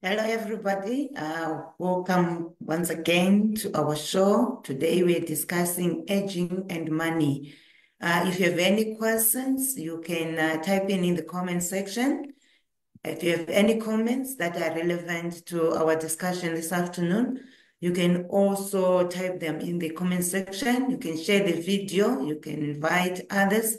Hello, everybody. Welcome once again to our show. Today, we're discussing aging and money. If you have any questions, you can type in the comment section. If you have any comments that are relevant to our discussion this afternoon, you can also type them in the comment section. You can share the video. You can invite others.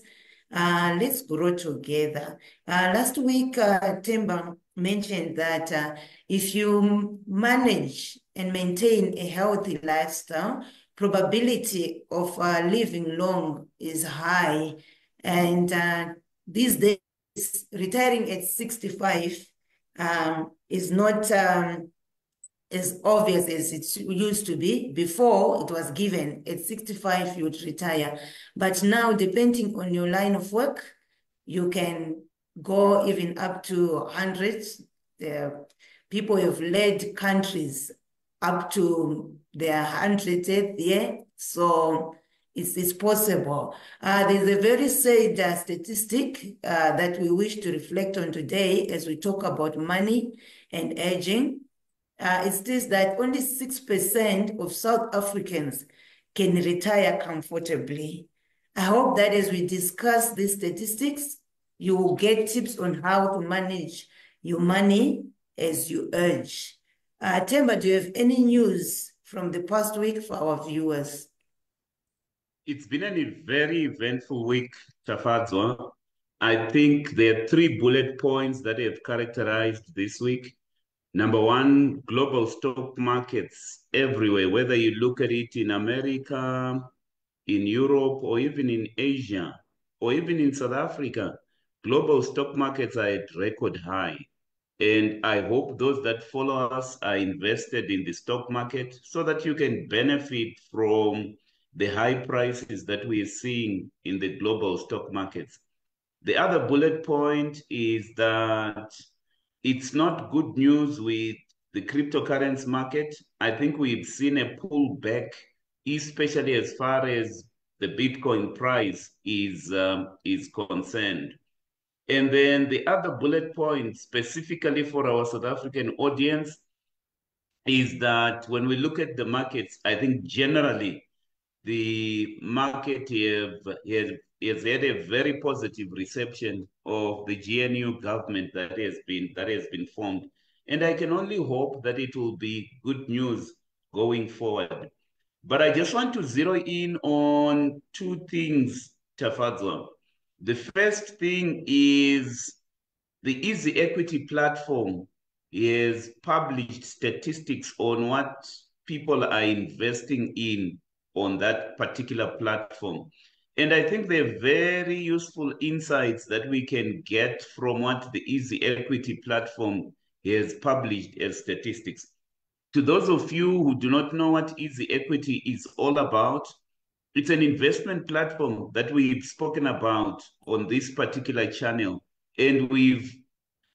Let's grow together. Last week, Timber mentioned that if you manage and maintain a healthy lifestyle, probability of living long is high. And these days, retiring at 65 is not as obvious as it used to be. Before, it was given at 65 you would retire. But now, depending on your line of work, you can go even up to 100. People have led countries up to their 100th year. So it's possible. There's a very sad statistic that we wish to reflect on today as we talk about money and aging. It states that only 6% of South Africans can retire comfortably. I hope that as we discuss these statistics, you will get tips on how to manage your money as you age. Temba, do you have any news from the past week for our viewers? It's been a very eventful week, Tafadzo. I think there are three bullet points that have characterized this week. Number one, global stock markets everywhere, whether you look at it in America, in Europe, or even in Asia, or even in South Africa, global stock markets are at record high. And I hope those that follow us are invested in the stock market so that you can benefit from the high prices that we are seeing in the global stock markets. The other bullet point is that it's not good news with the cryptocurrency market. I think we've seen a pullback, especially as far as the Bitcoin price is concerned. And then the other bullet point, specifically for our South African audience, is that when we look at the markets, I think generally the market has had a very positive reception of the GNU government that has been formed. And I can only hope that it will be good news going forward. But I just want to zero in on two things, Tafadzo. The first thing is the Easy Equity platform has published statistics on what people are investing in on that particular platform. And I think they're very useful insights that we can get from what the Easy Equity platform has published as statistics. To those of you who do not know what Easy Equity is all about, it's an investment platform that we've spoken about on this particular channel. And we've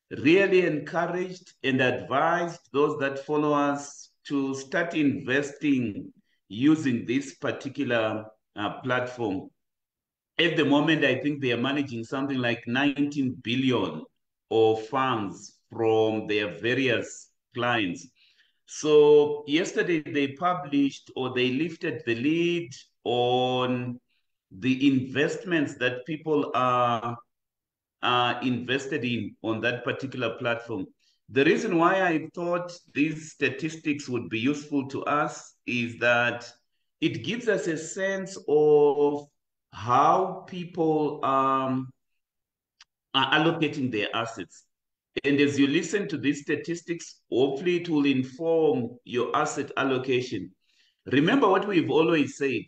really encouraged and advised those that follow us to start investing using this particular platform. At the moment, I think they are managing something like 19 billion of funds from their various clients. So yesterday they published or they lifted the lead on the investments that people are invested in on that particular platform. The reason why I thought these statistics would be useful to us is that it gives us a sense of how people are allocating their assets. And as you listen to these statistics, hopefully it will inform your asset allocation. Remember what we've always said,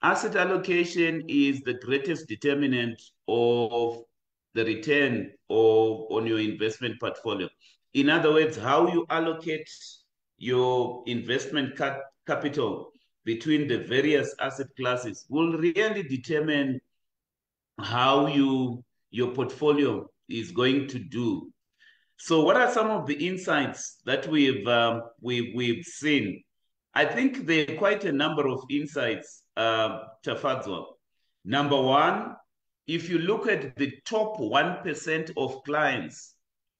asset allocation is the greatest determinant of the return on your investment portfolio. In other words, how you allocate your investment capital between the various asset classes will really determine how your portfolio is going to do. So, what are some of the insights that we've seen? I think there are quite a number of insights, Tafadzo. Number one, if you look at the top 1% of clients,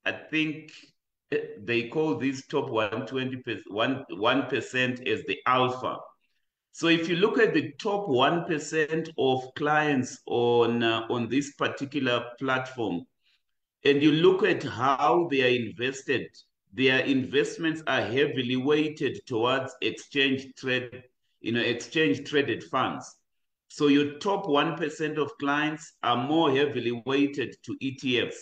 I think they call these top 1% as the alpha. So if you look at the top 1% of clients on this particular platform, and you look at how they are invested, their investments are heavily weighted towards exchange traded funds. So your top 1% of clients are more heavily weighted to ETFs.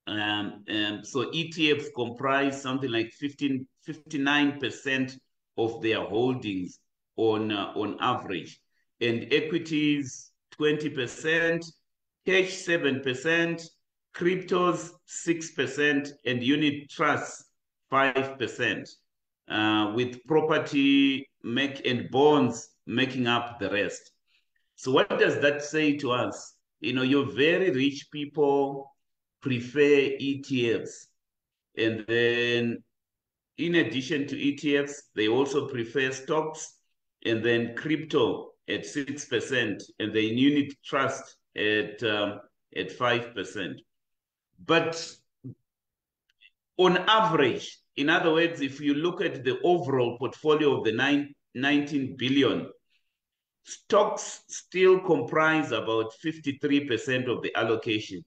So ETFs comprise something like 59% of their holdings on average, and equities 20%, cash 7%, cryptos 6%, and unit trusts 5%, with property and bonds making up the rest. So what does that say to us? Your very rich people prefer ETFs. And then in addition to ETFs, they also prefer stocks, and then crypto at 6%, and then unit trust at 5%. But on average, in other words, if you look at the overall portfolio of the 19 billion, stocks still comprise about 53% of the allocation.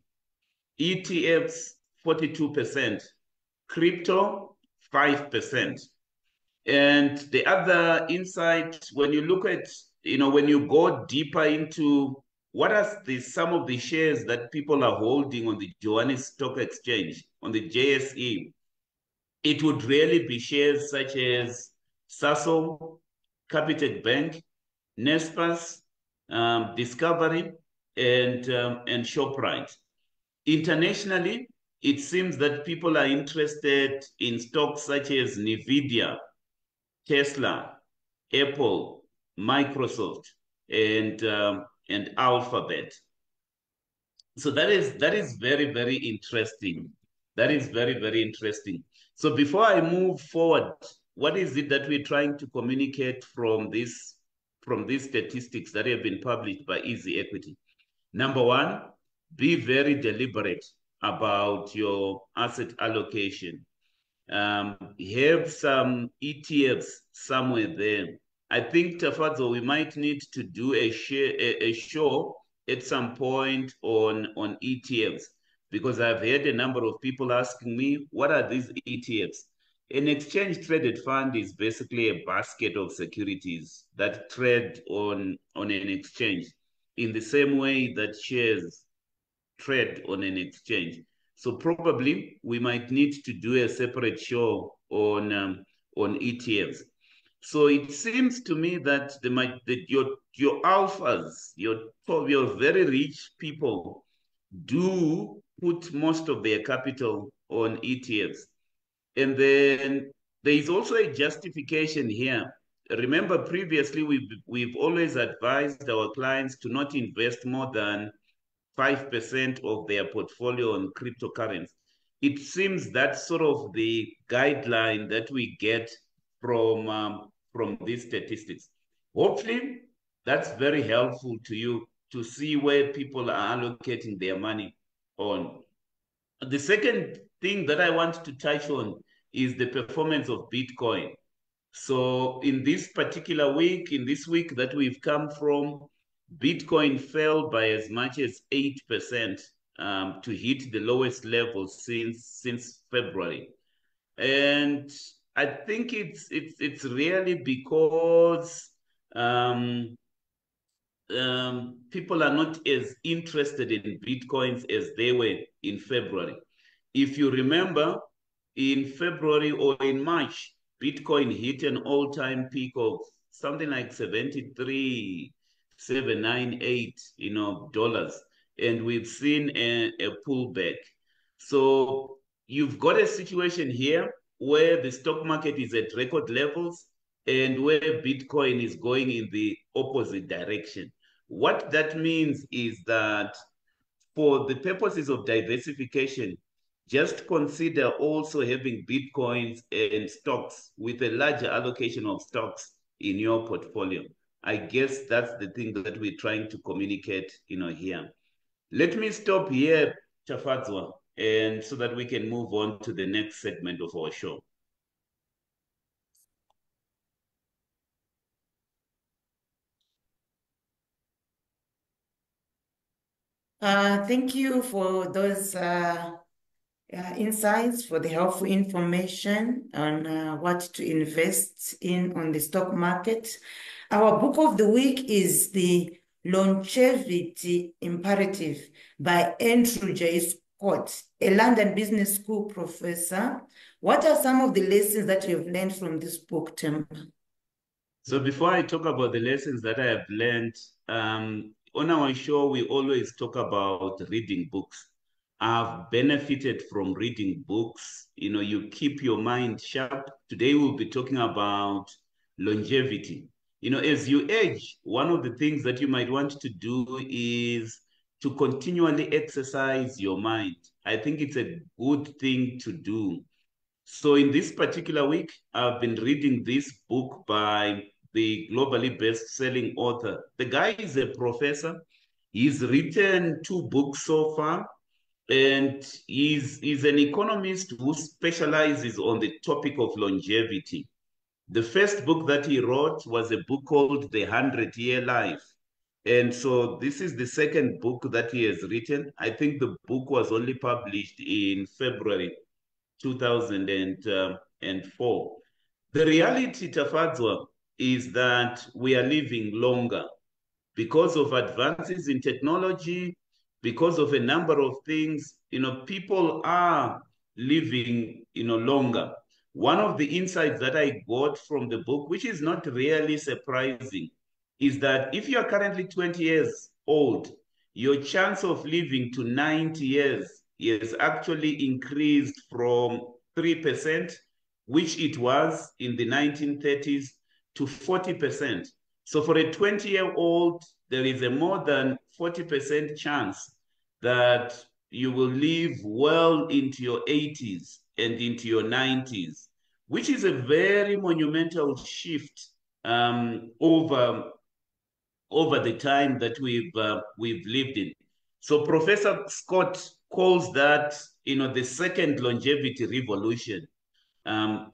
ETFs, 42%, crypto, 5%. And the other insight, when you look at, when you go deeper into what are some of the shares that people are holding on the Johannesburg Stock Exchange, on the JSE, it would really be shares such as Sasol, Capitec Bank, Naspers, Discovery, and Shoprite. Internationally, it seems that people are interested in stocks such as Nvidia, Tesla, Apple, Microsoft, and Alphabet. So that is very, very interesting. That is very, very interesting. So before I move forward, what is it that we're trying to communicate from these statistics that have been published by Easy Equity? Number one, be very deliberate about your asset allocation. Have some ETFs somewhere there. I think, Tafadzo, we might need to do a show at some point on ETFs, because I've had a number of people asking me, what are these ETFs? An exchange traded fund is basically a basket of securities that trade on an exchange in the same way that shares trade on an exchange. So probably we might need to do a separate show on ETFs. So it seems to me that your alphas, your very rich people do put most of their capital on ETFs. And then there is also a justification here. Remember, previously we've always advised our clients to not invest more than 5% of their portfolio on cryptocurrency. It seems that's sort of the guideline that we get from these statistics. Hopefully, that's very helpful to you to see where people are allocating their money on. The second thing that I want to touch on is the performance of Bitcoin. So in this particular week, in this week that we've come from, Bitcoin fell by as much as 8% to hit the lowest level since February. And I think it's really because people are not as interested in Bitcoins as they were in February. If you remember, in February or in March, Bitcoin hit an all-time peak of something like 73,798, dollars, and we've seen a pullback. So you've got a situation here where the stock market is at record levels and where Bitcoin is going in the opposite direction. What that means is that for the purposes of diversification, just consider also having Bitcoins and stocks with a larger allocation of stocks in your portfolio. I guess that's the thing that we're trying to communicate, here. Let me stop here, Tafadzwa. and so that we can move on to the next segment of our show. Thank you for those insights, for the helpful information on what to invest in on the stock market. Our book of the week is The Longevity Imperative by Andrew J. Scott, a London Business School professor. What are some of the lessons that you've learned from this book, Tim? So before I talk about the lessons that I have learned, on our show, we always talk about reading books. I've benefited from reading books. You know, you keep your mind sharp. Today we'll be talking about longevity. You know, as you age, one of the things that you might want to do is to continually exercise your mind. I think it's a good thing to do. So in this particular week, I've been reading this book by the globally best-selling author. The guy is a professor. He's written 2 books so far, and he's an economist who specializes on the topic of longevity. The first book that he wrote was a book called The 100-Year Life. And so this is the second book that he has written. I think the book was only published in February 2004. The reality, Tafadzwa, is that we are living longer because of advances in technology, because of a number of things. You know, people are living, longer. One of the insights that I got from the book, which is not really surprising, is that if you are currently 20 years old, your chance of living to 90 years is actually increased from 3%, which it was in the 1930s, to 40%. So for a 20-year-old, there is a more than 40% chance that you will live well into your 80s and into your 90s, which is a very monumental shift over the time that we've lived in. So Professor Scott calls that, the second longevity revolution. From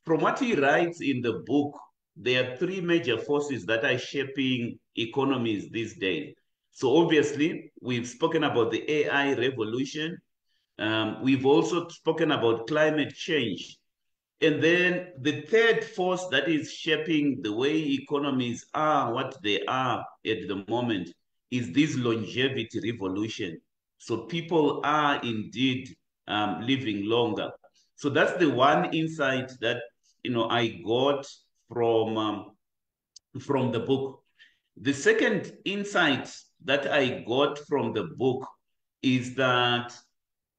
what he writes in the book, there are 3 major forces that are shaping economies these days. So obviously, we've spoken about the AI revolution. We've also spoken about climate change. And then the third force that is shaping the way economies are what they are at the moment is this longevity revolution. So people are indeed living longer. So that's the one insight that I got from the book. The second insight that I got from the book is that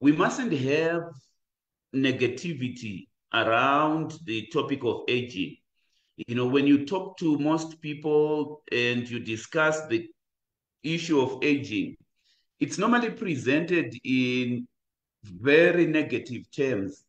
we mustn't have negativity around the topic of aging. You know, when you talk to most people and you discuss the issue of aging, it's normally presented in very negative terms.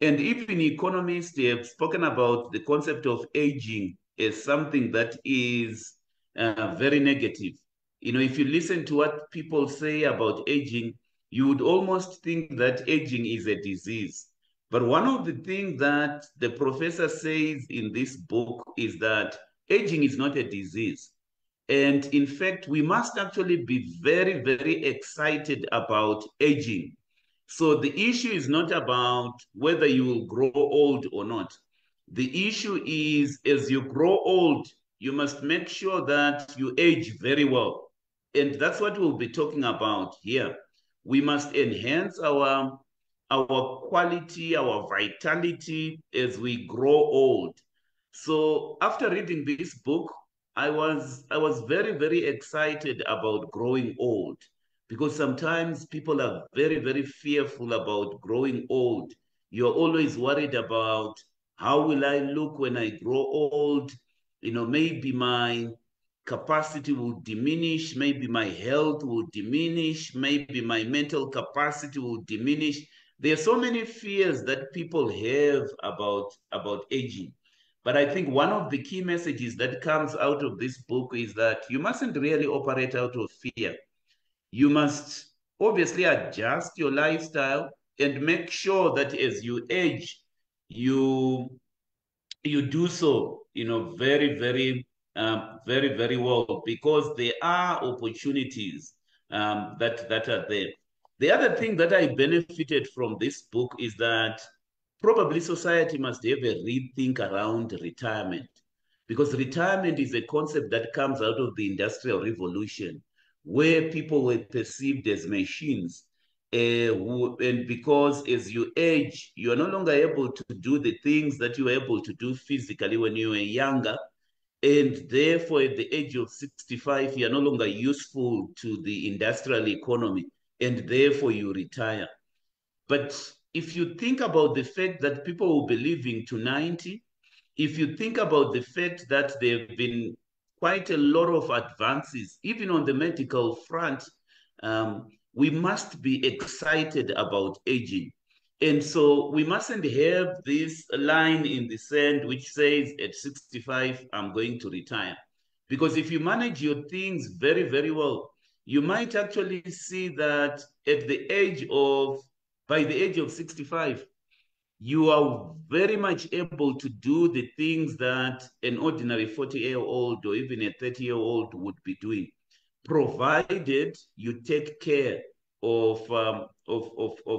And even economists, they have spoken about the concept of aging as something that is very negative. You know, if you listen to what people say about aging, you would almost think that aging is a disease. But one of the things that the professor says in this book is that aging is not a disease. And in fact, we must actually be very, very excited about aging. So the issue is not about whether you will grow old or not. The issue is, as you grow old, you must make sure that you age very well. And that's what we'll be talking about here. We must enhance our quality, our vitality as we grow old. So after reading this book, I was very, very excited about growing old, because sometimes people are very, very fearful about growing old. You're always worried about, how will I look when I grow old? You know, maybe my capacity will diminish, maybe my health will diminish, maybe my mental capacity will diminish. There are so many fears that people have about aging. But I think one of the key messages that comes out of this book is that you mustn't really operate out of fear. You must obviously adjust your lifestyle and make sure that as you age, you you do so, very, very well, because there are opportunities that are there. The other thing that I benefited from this book is that probably society must have a rethink around retirement, because retirement is a concept that comes out of the Industrial Revolution, where people were perceived as machines. And because as you age, you are no longer able to do the things that you were able to do physically when you were younger. And therefore, at the age of 65, you are no longer useful to the industrial economy. And therefore, you retire. But if you think about the fact that people will be living to 90, if you think about the fact that there have been quite a lot of advances, even on the medical front, we must be excited about aging. And so we mustn't have this line in the sand which says at 65, I'm going to retire. Because if you manage your things very, very well, you might actually see that by the age of 65, you are very much able to do the things that an ordinary 40-year-old or even a 30-year-old would be doing, provided you take care of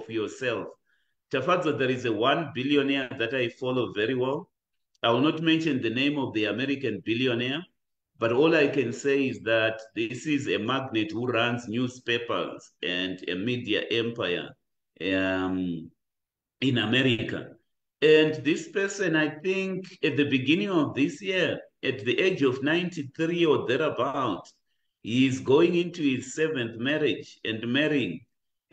yourself. Tafadzo, there is a one billionaire that I follow very well. I will not mention the name of the American billionaire, but all I can say is that this is a magnate who runs newspapers and a media empire in America. And this person, I think, at the beginning of this year, at the age of 93 or thereabout, he is going into his seventh marriage and marrying.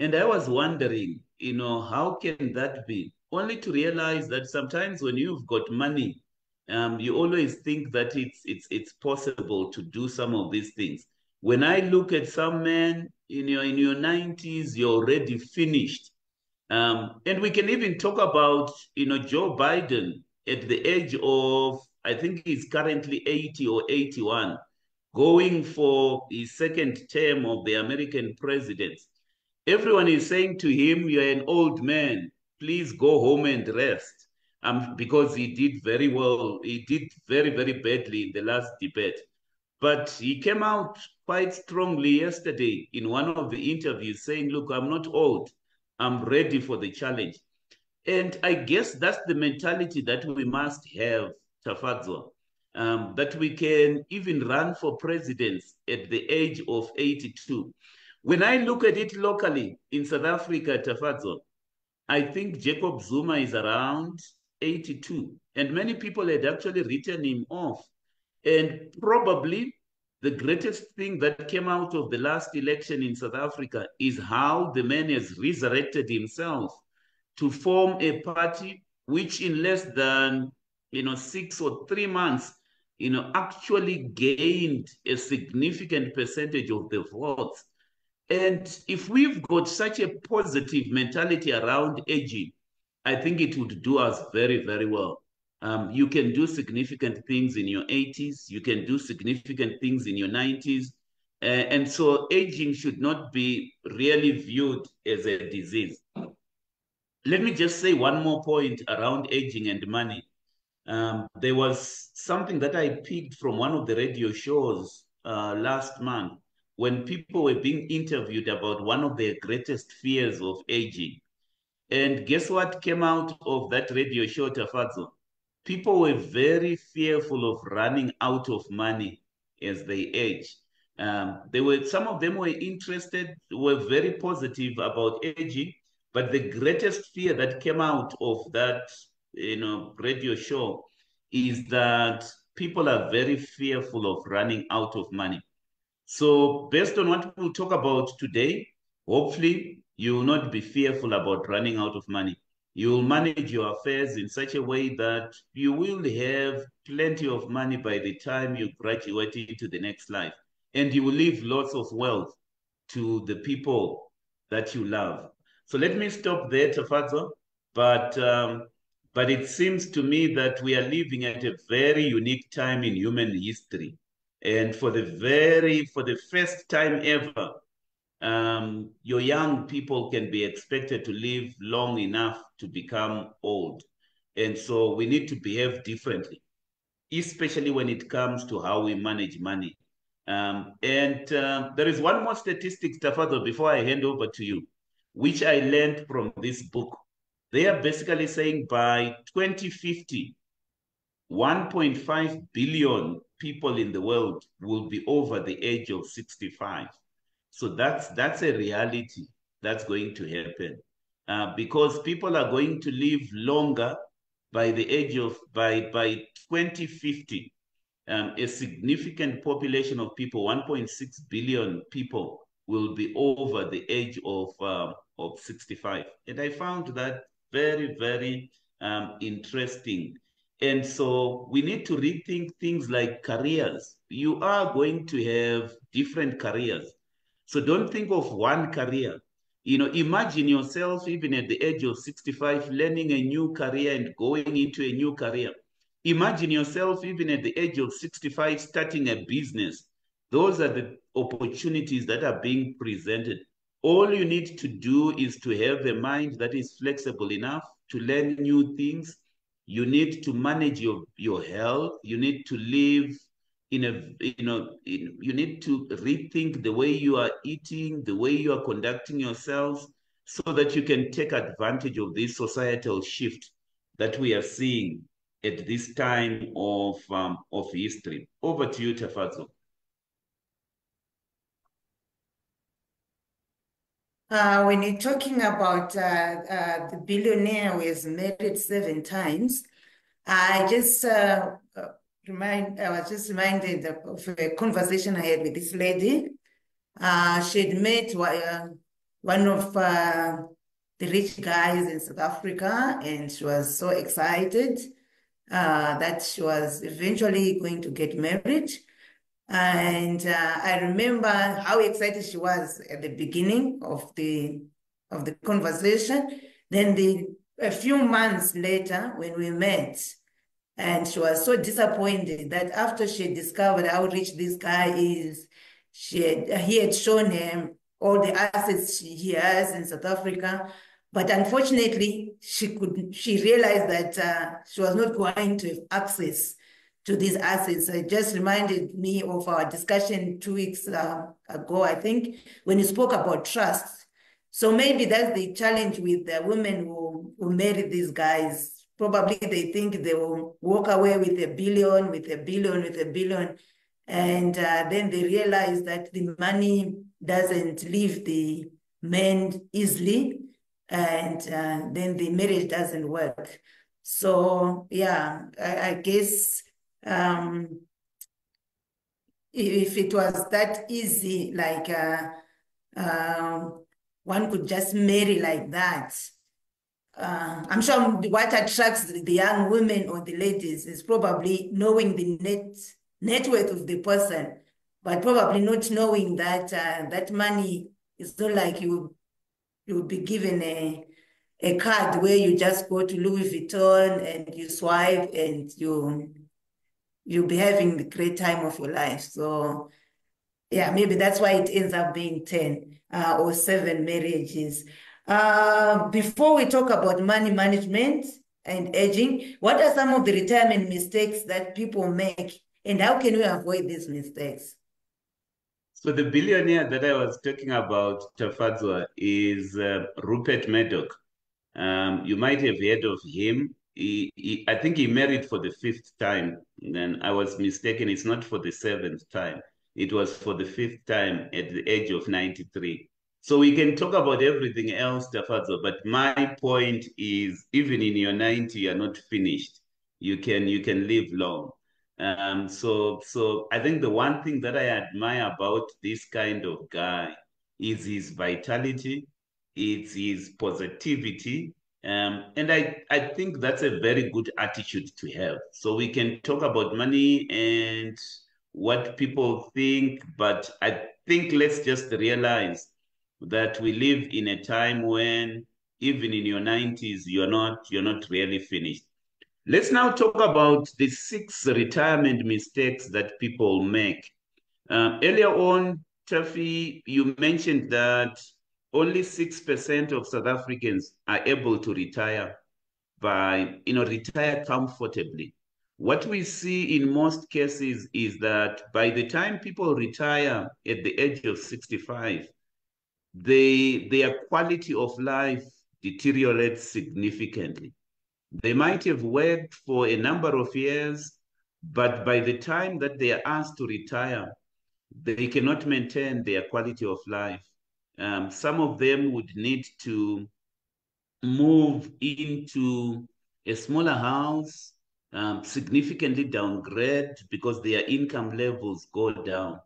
And I was wondering, how can that be? Only to realize that sometimes when you've got money, you always think that it's possible to do some of these things. When I look at some men in your 90s, you're already finished. And we can even talk about, Joe Biden at the age of, I think he's currently 80 or 81, going for his second term of the American presidency. Everyone is saying to him, you're an old man, please go home and rest. Because he did very well. He did very, very badly in the last debate. But he came out quite strongly yesterday in one of the interviews saying, look, I'm not old. I'm ready for the challenge. And I guess that's the mentality that we must have, Tafadzo, that we can even run for president at the age of 82. When I look at it locally in South Africa, Tafadzo, I think Jacob Zuma is around 82. And many people had actually written him off. And probably the greatest thing that came out of the last election in South Africa is how the man has resurrected himself to form a party which in less than 6 or 3 months actually gained a significant percentage of the votes. And if we've got such a positive mentality around aging, I think it would do us very, very well. You can do significant things in your 80s. You can do significant things in your 90s. And so aging should not be really viewed as a disease. Let me just say one more point around aging and money. There was something that I picked from one of the radio shows last month when people were being interviewed about one of their greatest fears of aging. And guess what came out of that radio show, Tafadzo? People were very fearful of running out of money as they age. Some of them were interested, were very positive about aging, but the greatest fear that came out of that, radio show is that people are very fearful of running out of money. So based on what we'll talk about today, hopefully you will not be fearful about running out of money. You will manage your affairs in such a way that you will have plenty of money by the time you graduate into the next life. And you will leave lots of wealth to the people that you love. So let me stop there, Tafadzo. But it seems to me that we are living at a very unique time in human history. And for the first time ever, your young people can be expected to live long enough to become old. And so we need to behave differently, especially when it comes to how we manage money. There is one more statistic, Tafado, before I hand over to you, which I learned from this book. They are basically saying by 2050, 1.5 billion people in the world will be over the age of 65. So that's a reality that's going to happen because people are going to live longer by the age of by 2050. A significant population of people, 1.6 billion people, will be over the age of 65. And I found that very, very interesting. And so we need to rethink things like careers. You are going to have different careers. So don't think of one career. Imagine yourself even at the age of 65, learning a new career and going into a new career. Imagine yourself even at the age of 65, starting a business. Those are the opportunities that are being presented. All you need to do is to have a mind that is flexible enough to learn new things. You need to manage your health. You need to live you need to rethink the way you are eating, the way you are conducting yourselves, so that you can take advantage of this societal shift that we are seeing at this time of history. Over to you, Tafazo. When you're talking about the billionaire who is married 7 times, I just I was just reminded of a conversation I had with this lady. She'd met one of the rich guys in South Africa, and she was so excited that she was eventually going to get married. And I remember how excited she was at the beginning of the conversation. Then a few months later, when we met, and she was so disappointed that after she discovered how rich this guy is, he had shown him all the assets he has in South Africa. But unfortunately, she realized that she was not going to have access to these assets. It just reminded me of our discussion 2 weeks ago, I think, when you spoke about trust. So maybe that's the challenge with the women who marry these guys. Probably they think they will walk away with $1 billion, with $1 billion, with $1 billion. And then they realize that the money doesn't leave the men easily. And then the marriage doesn't work. So yeah, I guess if it was that easy, like one could just marry like that, I'm sure what attracts the young women or the ladies is probably knowing the net worth of the person, but probably not knowing that that money is not like you'll be given a card where you just go to Louis Vuitton and you swipe and you'll be having the great time of your life. So yeah, maybe that's why it ends up being 10 or 7 marriages. Before we talk about money management and aging, what are some of the retirement mistakes that people make, and how can we avoid these mistakes? So the billionaire that I was talking about, Tafadzwa, is Rupert Murdoch. You might have heard of him. I think he married for the 5th time, and I was mistaken. It's not for the 7th time. It was for the 5th time at the age of 93. So we can talk about everything else, Tafazo, but my point is, even in your 90, you're not finished. You can live long. So I think the one thing that I admire about this kind of guy is his vitality, it's his positivity, and I think that's a very good attitude to have. So we can talk about money and what people think, but I think let's just realize that we live in a time when even in your 90s, you're not really finished. Let's now talk about the 6 retirement mistakes that people make. Earlier on, Tafi, you mentioned that only 6% of South Africans are able to retire retire comfortably. What we see in most cases is that by the time people retire at the age of 65, their quality of life deteriorates significantly. They might have worked for a number of years, but by the time that they are asked to retire, they cannot maintain their quality of life. Some of them would need to move into a smaller house, significantly downgrade because their income levels go down.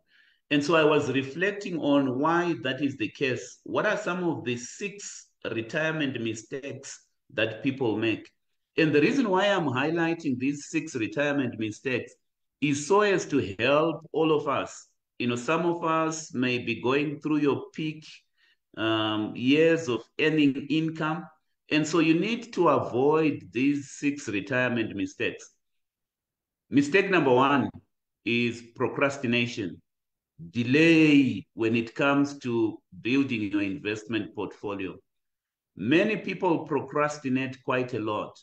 And so I was reflecting on why that is the case. What are some of the 6 retirement mistakes that people make? And the reason why I'm highlighting these 6 retirement mistakes is so as to help all of us. Some of us may be going through your peak years of earning income. And so you need to avoid these 6 retirement mistakes. Mistake number 1 is procrastination, delay when it comes to building your investment portfolio. Many people procrastinate quite a lot.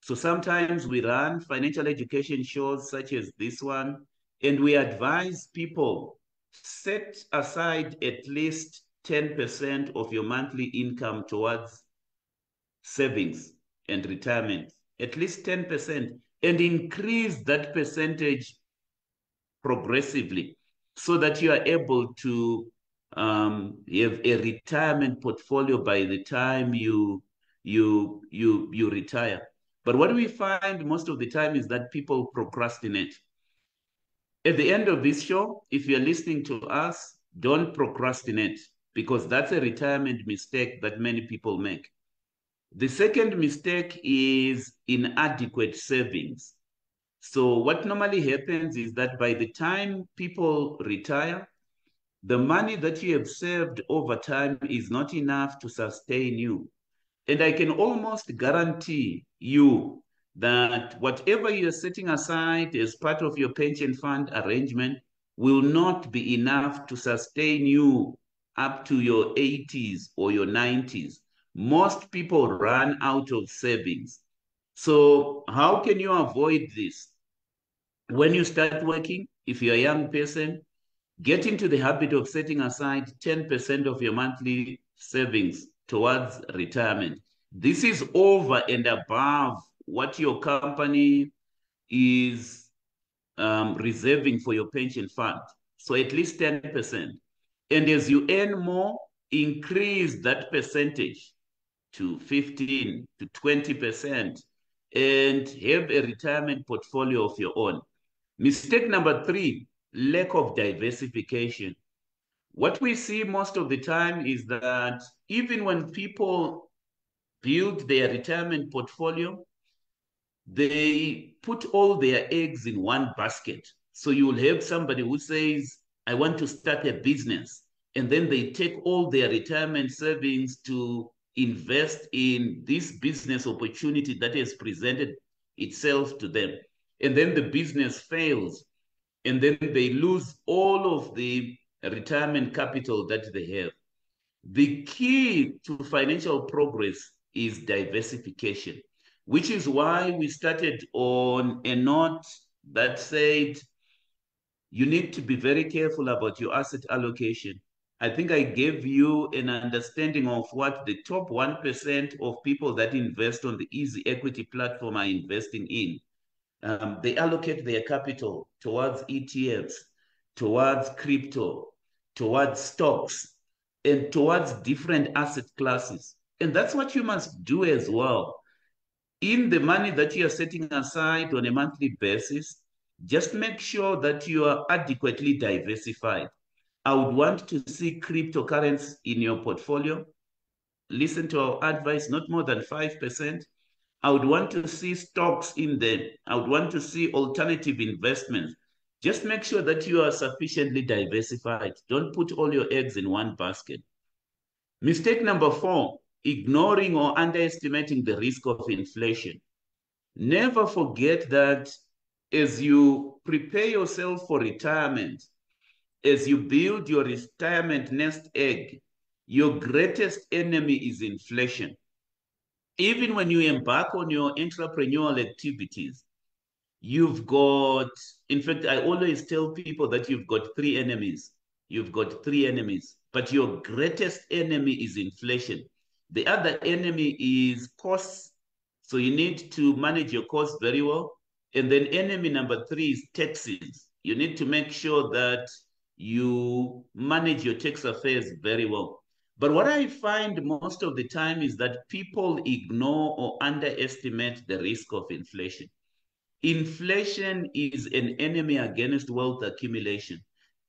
So sometimes we run financial education shows such as this one, and we advise people set aside at least 10% of your monthly income towards savings and retirement, at least 10%, and increase that percentage progressively so that you are able to have a retirement portfolio by the time you retire. But what we find most of the time is that people procrastinate. At the end of this show, if you're listening to us, don't procrastinate, because that's a retirement mistake that many people make. The second mistake is inadequate savings. So what normally happens is that by the time people retire, the money that you have saved over time is not enough to sustain you. And I can almost guarantee you that whatever you're setting aside as part of your pension fund arrangement will not be enough to sustain you up to your 80s or your 90s. Most people run out of savings. So how can you avoid this? When you start working, if you're a young person, get into the habit of setting aside 10% of your monthly savings towards retirement. This is over and above what your company is reserving for your pension fund. So at least 10%. And as you earn more, increase that percentage to 15 to 20% and have a retirement portfolio of your own. Mistake number 3, lack of diversification. What we see most of the time is that even when people build their retirement portfolio, they put all their eggs in one basket. So you will have somebody who says, I want to start a business. And then they take all their retirement savings to invest in this business opportunity that has presented itself to them. And then the business fails. And then they lose all of the retirement capital that they have. The key to financial progress is diversification, which is why we started on a note that said you need to be very careful about your asset allocation. I think I gave you an understanding of what the top 1% of people that invest on the Easy Equity platform are investing in. They allocate their capital towards ETFs, towards crypto, towards stocks, and towards different asset classes. And that's what you must do as well. In the money that you are setting aside on a monthly basis, just make sure that you are adequately diversified. I would want to see cryptocurrency in your portfolio. Listen to our advice, not more than 5%. I would want to see stocks in there. I would want to see alternative investments. Just make sure that you are sufficiently diversified. Don't put all your eggs in one basket. Mistake number 4, ignoring or underestimating the risk of inflation. Never forget that as you prepare yourself for retirement, as you build your retirement nest egg, your greatest enemy is inflation. Even when you embark on your entrepreneurial activities, you've got, in fact, I always tell people that you've got three enemies. You've got three enemies, but your greatest enemy is inflation. The other enemy is costs. So you need to manage your costs very well. And then enemy number three is taxes. You need to make sure that you manage your tax affairs very well. But what I find most of the time is that people ignore or underestimate the risk of inflation. Inflation is an enemy against wealth accumulation.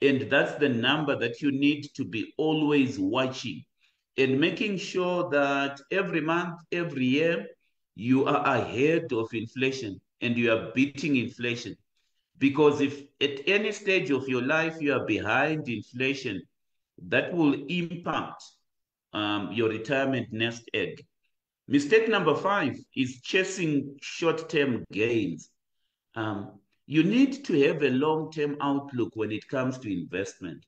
And that's the number that you need to be always watching and making sure that every month, every year, you are ahead of inflation and you are beating inflation. Because if at any stage of your life you are behind inflation, that will impact your retirement nest egg. Mistake number 5 is chasing short-term gains. You need to have a long-term outlook when it comes to investment.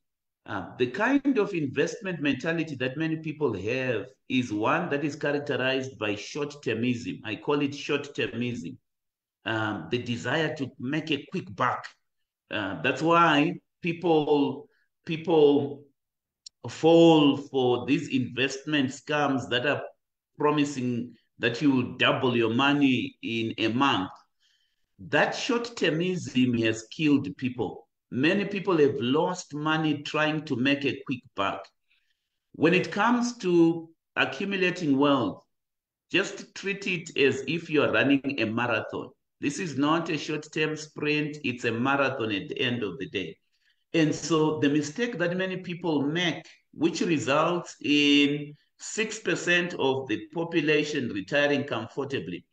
The kind of investment mentality that many people have is one that is characterized by short-termism. I call it short-termism. The desire to make a quick buck. That's why people fall for these investment scams that are promising that you will double your money in a month. That short-termism has killed people. Many people have lost money trying to make a quick buck. When it comes to accumulating wealth, just treat it as if you're running a marathon. This is not a short-term sprint, it's a marathon at the end of the day. And so the mistake that many people make, which results in 6% of the population retiring comfortably,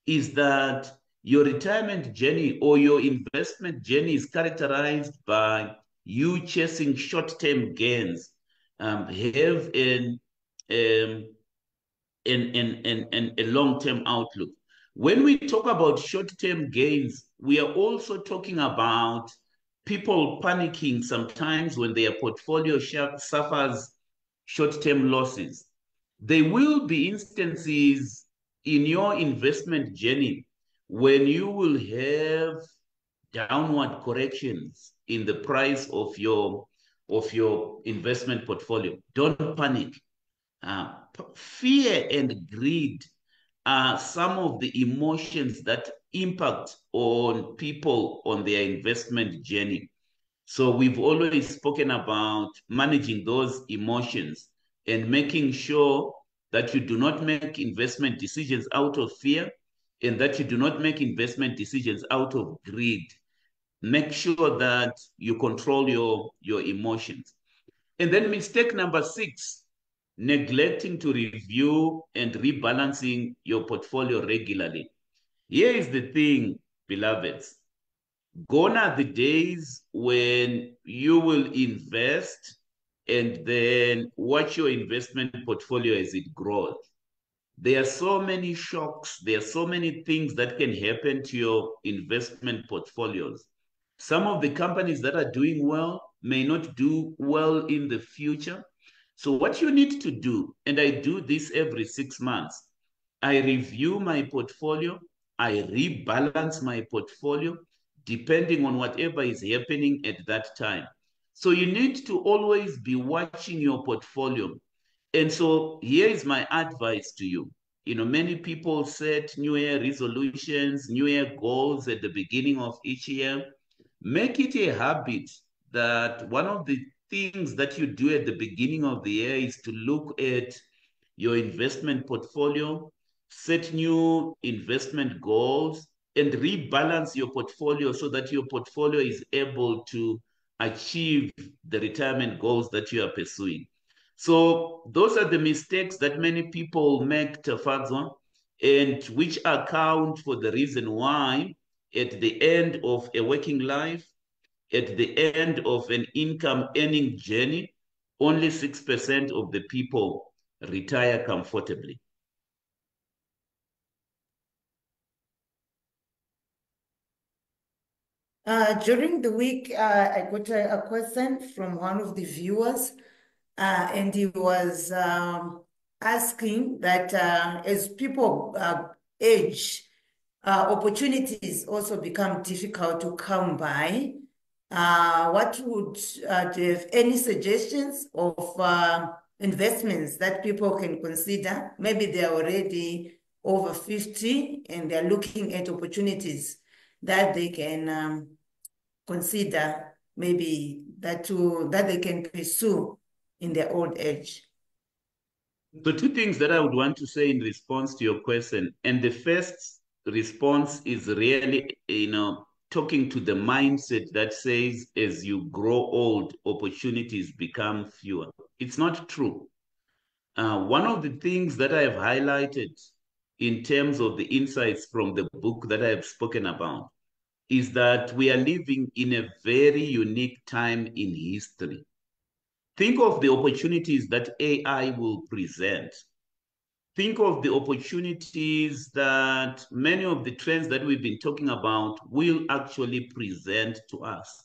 is that your retirement journey or your investment journey is characterized by you chasing short-term gains, have a long-term outlook. When we talk about short-term gains, we are also talking about people panicking sometimes when their portfolio suffers short-term losses. There will be instances in your investment journey when you will have downward corrections in the price of your investment portfolio. Don't panic. Fear and greed are some of the emotions that impact on people on their investment journey. So we've always spoken about managing those emotions and making sure that you do not make investment decisions out of fear and that you do not make investment decisions out of greed. Make sure that you control your emotions. And then mistake number 6, neglecting to review and rebalancing your portfolio regularly. Here is the thing, beloveds. Gone are the days when you will invest and then watch your investment portfolio as it grows. There are so many shocks. There are so many things that can happen to your investment portfolios. Some of the companies that are doing well may not do well in the future. So what you need to do, and I do this every 6 months, I review my portfolio, I rebalance my portfolio depending on whatever is happening at that time. So you need to always be watching your portfolio. And so here is my advice to you. Many people set New Year resolutions, New Year goals at the beginning of each year. Make it a habit that one of the things that you do at the beginning of the year is to look at your investment portfolio, set new investment goals, and rebalance your portfolio so that your portfolio is able to achieve the retirement goals that you are pursuing. So those are the mistakes that many people make, Tafadzwa, and which account for the reason why at the end of a working life, at the end of an income earning journey, only 6% of the people retire comfortably. During the week, I got a question from one of the viewers, and he was asking that as people age, opportunities also become difficult to come by. What would do you have any suggestions of investments that people can consider? Maybe they're already over 50 and they're looking at opportunities that they can consider, maybe that they can pursue in their old age. So two things that I would want to say in response to your question. And the first response is really, talking to the mindset that says as you grow old, opportunities become fewer. It's not true. One of the things that I have highlighted in terms of the insights from the book that I have spoken about is that we are living in a very unique time in history. Think of the opportunities that AI will present. Think of the opportunities that many of the trends that we've been talking about will actually present to us.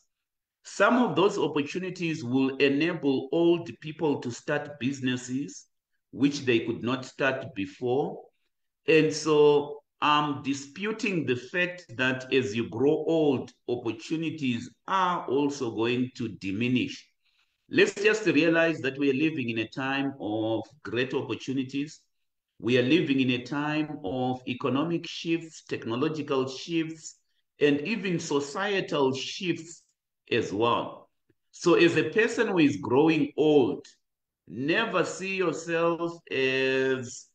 Some of those opportunities will enable old people to start businesses which they could not start before. And so I'm disputing the fact that as you grow old, opportunities are also going to diminish. Let's just realize that we are living in a time of great opportunities. We are living in a time of economic shifts, technological shifts, and even societal shifts as well. So as a person who is growing old, never see yourself as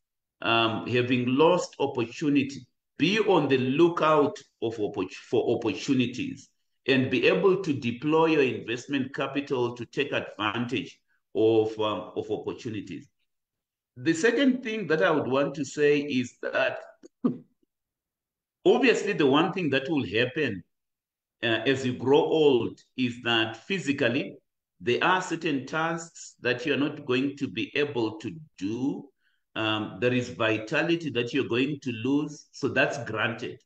having lost opportunity. Be on the lookout for opportunities and be able to deploy your investment capital to take advantage of opportunities. The second thing that I would want to say is that obviously the one thing that will happen as you grow old is that physically there are certain tasks that you're not going to be able to do. There is vitality that you're going to lose. So that's granted.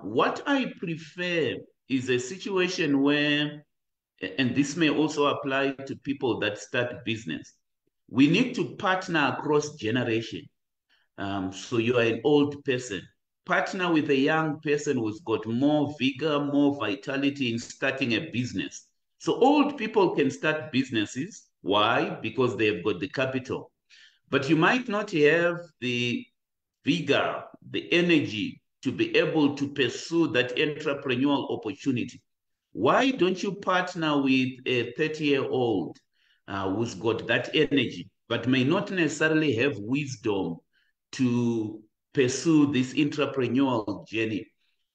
What I prefer is a situation where, and this may also apply to people that start business, we need to partner across generation. So you are an old person, partner with a young person who's got more vigor, more vitality in starting a business. So old people can start businesses. Why? Because they've got the capital. But you might not have the vigor, the energy to be able to pursue that entrepreneurial opportunity. Why don't you partner with a 30-year-old who's got that energy, but may not necessarily have wisdom to pursue this entrepreneurial journey?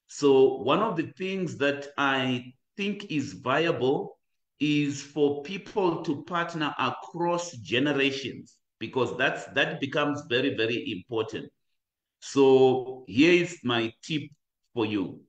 So one of the things that I think is viable is for people to partner across generations, because that becomes very, very important. So here is my tip for you.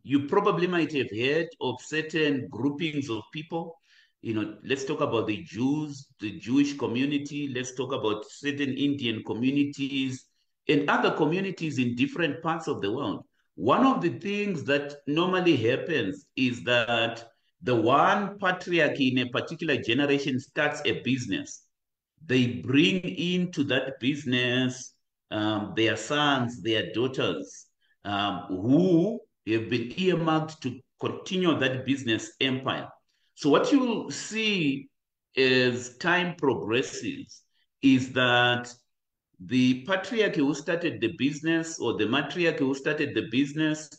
You probably might have heard of certain groupings of people. Let's talk about the Jews, the Jewish community. Let's talk about certain Indian communities and other communities in different parts of the world. One of the things that normally happens is that the one patriarch in a particular generation starts a business. They bring into that business their sons, their daughters, who have been earmarked to continue that business empire. So what you will see as time progresses is that the patriarch who started the business or the matriarch who started the business,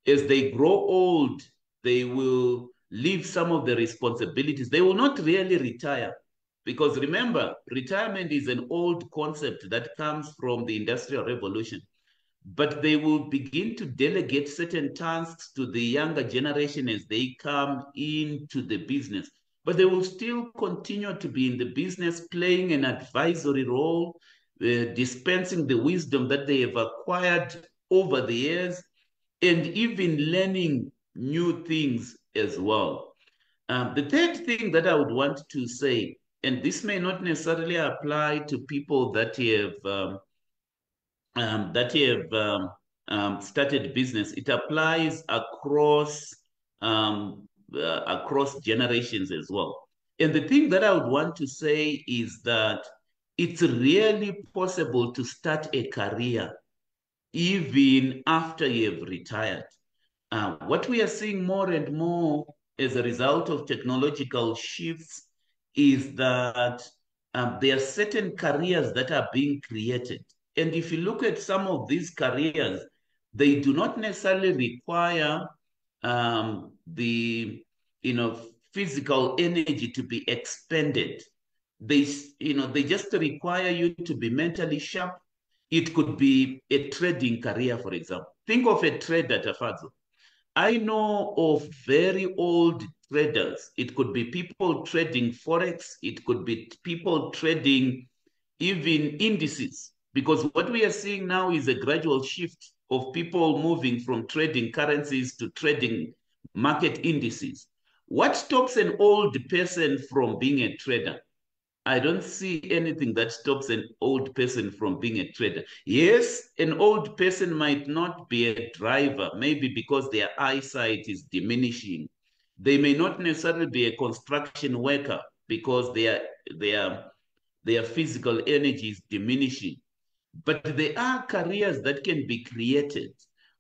as they grow old, they will leave some of the responsibilities. They will not really retire. Because remember, retirement is an old concept that comes from the Industrial Revolution. But they will begin to delegate certain tasks to the younger generation as they come into the business. But they will still continue to be in the business, playing an advisory role, dispensing the wisdom that they have acquired over the years, and even learning new things as well. The third thing that I would want to say, and this may not necessarily apply to people that have started business, it applies across generations as well. And the thing that I would want to say is that it's really possible to start a career even after you've retired. What we are seeing more and more as a result of technological shifts is that there are certain careers that are being created. And if you look at some of these careers, they do not necessarily require the physical energy to be expended. They just require you to be mentally sharp. It could be a trading career, for example. Think of a trader, Tafazo. I know of very old traders. It could be people trading Forex. It could be people trading even indices. Because what we are seeing now is a gradual shift of people moving from trading currencies to trading market indices. What stops an old person from being a trader? I don't see anything that stops an old person from being a trader. Yes, an old person might not be a driver, maybe because their eyesight is diminishing. They may not necessarily be a construction worker because their physical energy is diminishing. But there are careers that can be created.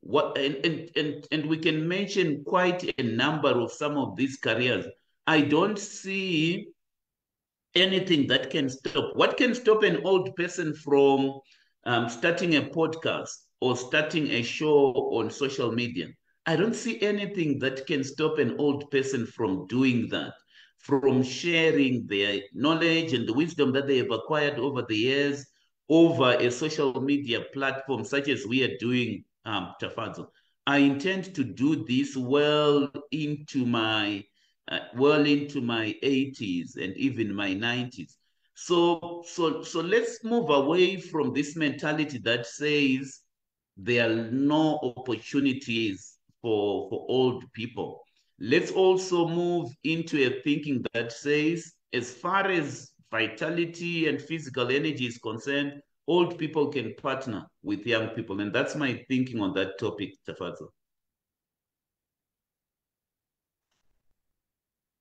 And we can mention quite a number of some of these careers. I don't see anything that can stop. What can stop an old person from starting a podcast or starting a show on social media? I don't see anything that can stop an old person from doing that, from sharing their knowledge and the wisdom that they have acquired over the years over a social media platform such as we are doing, Tafazo. I intend to do this well into my 80s and even my 90s. So let's move away from this mentality that says there are no opportunities for old people. Let's also move into a thinking that says, as far as vitality and physical energy is concerned, old people can partner with young people. And that's my thinking on that topic, Tafazo.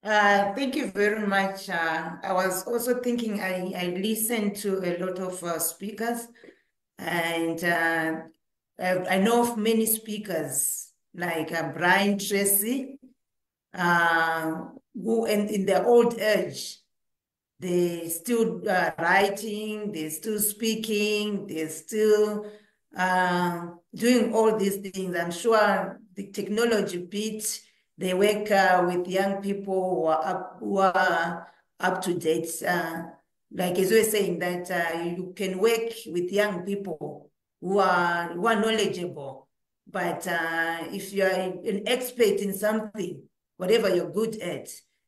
Thank you very much. I was also thinking, I listened to a lot of speakers, and I know of many speakers like Brian Tracy, who in their old age, they still writing, they're still speaking, they're still doing all these things. I'm sure the technology bit, they work with young people who are up to date. Like as we were saying, that you can work with young people who are knowledgeable. But if you are an expert in something, whatever you're good at,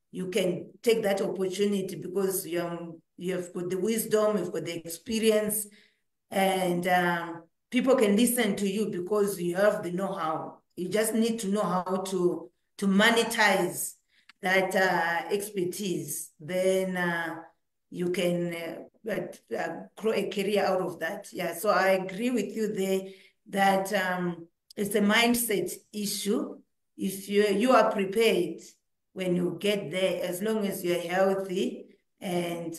you can take that opportunity because you've got the wisdom, you've got the experience, and people can listen to you because you have the know-how. You just need to know how to monetize that expertise. Then you can grow a career out of that. Yeah, so I agree with you there that it's a mindset issue. If you are prepared when you get there, as long as you're healthy and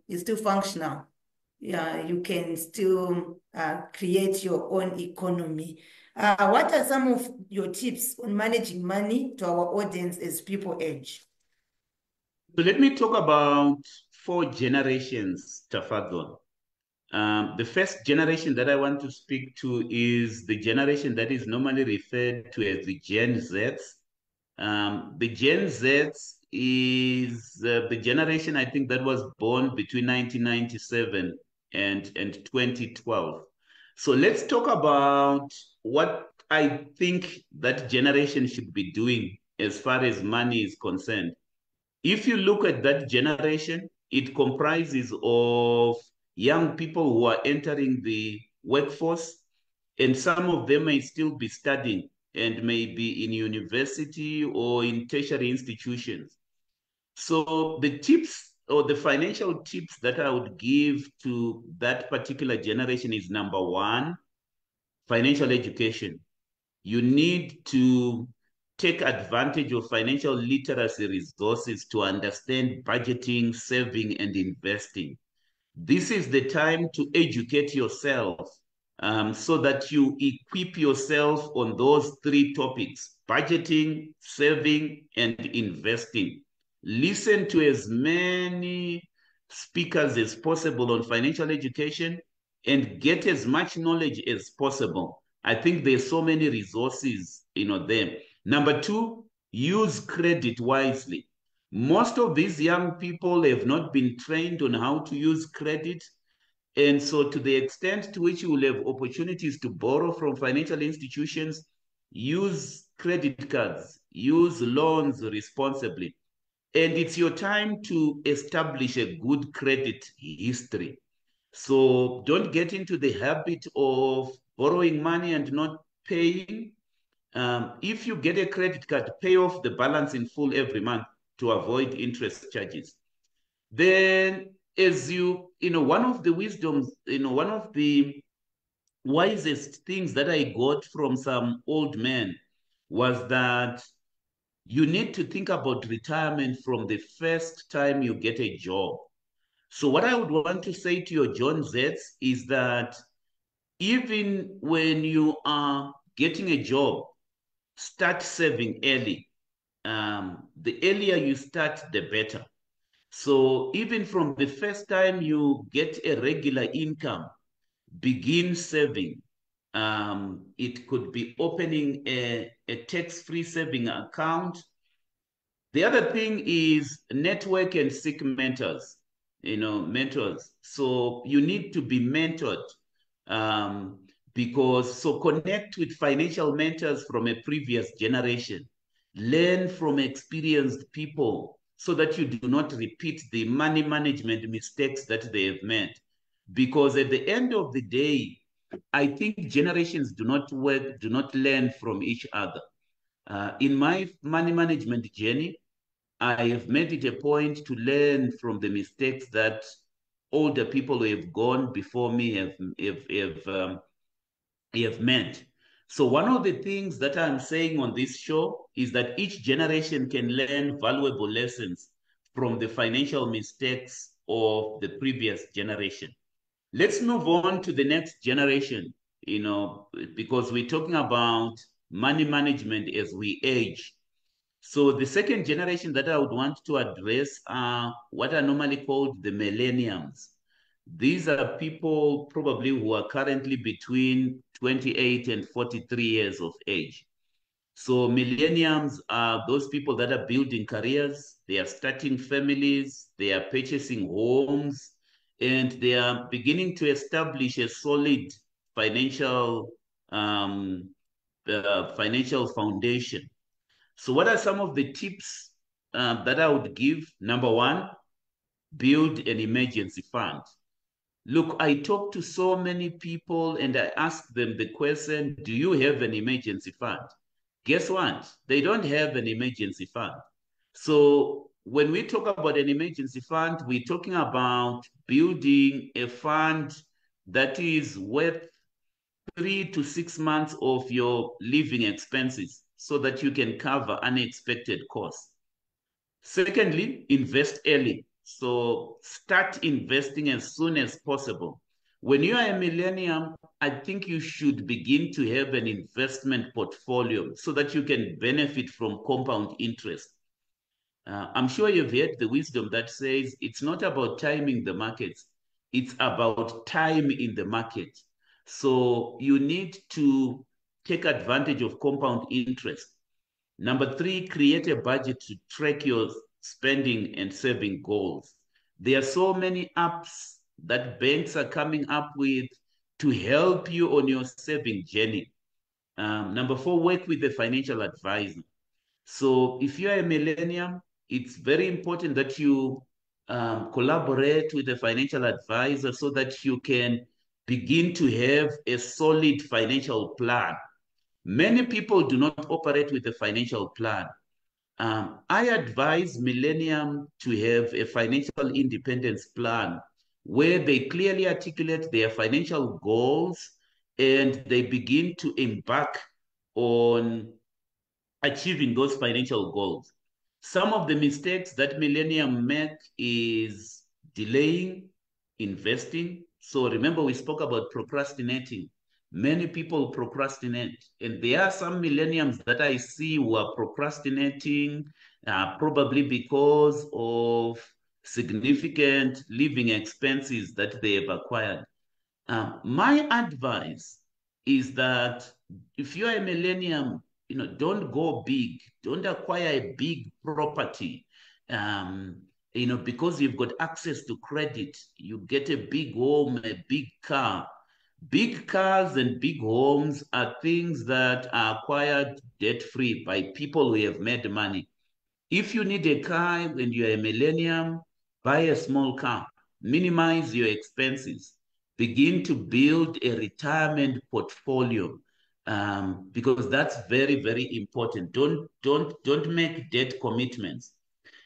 you're still functional, yeah, you can still create your own economy. What are some of your tips on managing money to our audience as people age? So let me talk about 4 generations, Tafadhol. The first generation that I want to speak to is the generation that is normally referred to as the Gen Zs. The Gen Zs is the generation, I think, that was born between 1997 and 2012. So let's talk about what I think that generation should be doing as far as money is concerned. If you look at that generation, it comprises of young people who are entering the workforce, and some of them may still be studying and may be in university or in tertiary institutions. So the tips or the financial tips that I would give to that particular generation is: number one, financial education. You need to take advantage of financial literacy resources to understand budgeting, saving, and investing. This is the time to educate yourself so that you equip yourself on those three topics: budgeting, saving, and investing. Listen to as many speakers as possible on financial education and get as much knowledge as possible. I think there's so many resources, there. Number two, use credit wisely. Most of these young people have not been trained on how to use credit. And so to the extent to which you will have opportunities to borrow from financial institutions, use credit cards, use loans responsibly. And it's your time to establish a good credit history. So don't get into the habit of borrowing money and not paying. If you get a credit card, pay off the balance in full every month to avoid interest charges. Then, as one of the wisdoms, one of the wisest things that I got from some old men was that you need to think about retirement from the first time you get a job. So what I would want to say to your John Zets is that even when you are getting a job, start saving early. The earlier you start, the better. So even from the first time you get a regular income, begin saving. It could be opening a tax-free saving account. The other thing is network and seek mentors, mentors. So you need to be mentored so connect with financial mentors from a previous generation. Learn from experienced people so that you do not repeat the money management mistakes that they have made. Because at the end of the day, I think generations do not learn from each other. In my money management journey, I have made it a point to learn from the mistakes that older people who have gone before me have made. So one of the things that I'm saying on this show is that each generation can learn valuable lessons from the financial mistakes of the previous generation. Let's move on to the next generation, because we're talking about money management as we age. So the second generation that I would want to address are what are normally called the millennials. These are people probably who are currently between 28 and 43 years of age. So millennials are those people that are building careers, they are starting families, they are purchasing homes, and they are beginning to establish a solid financial financial foundation. So what are some of the tips that I would give? Number one, build an emergency fund. Look, I talk to so many people and I ask them the question, do you have an emergency fund? Guess what? They don't have an emergency fund. So when we talk about an emergency fund, we're talking about building a fund that is worth 3 to 6 months of your living expenses so that you can cover unexpected costs. Secondly, invest early. So start investing as soon as possible. When you are a millennium, I think you should begin to have an investment portfolio so that you can benefit from compound interest. I'm sure you've heard the wisdom that says it's not about timing the markets, it's about time in the market. So you need to take advantage of compound interest. Number three, create a budget to track your spending and saving goals. There are so many apps that banks are coming up with to help you on your saving journey. Number four, work with a financial advisor. So if you're a millennium, it's very important that you collaborate with a financial advisor so that you can begin to have a solid financial plan. Many people do not operate with a financial plan. I advise millennium to have a financial independence plan where they clearly articulate their financial goals and they begin to embark on achieving those financial goals. Some of the mistakes that millennium make is delaying investing. So remember, we spoke about procrastinating. Many people procrastinate, and there are some millenniums that I see who are procrastinating, probably because of significant living expenses that they have acquired. My advice is that if you're a millennium, don't go big, don't acquire a big property. Because you've got access to credit, you get a big home, a big car. Big cars and big homes are things that are acquired debt-free by people who have made money. If you need a car and you're a millennium, buy a small car, minimize your expenses, begin to build a retirement portfolio, because that's very, very important. Don't make debt commitments.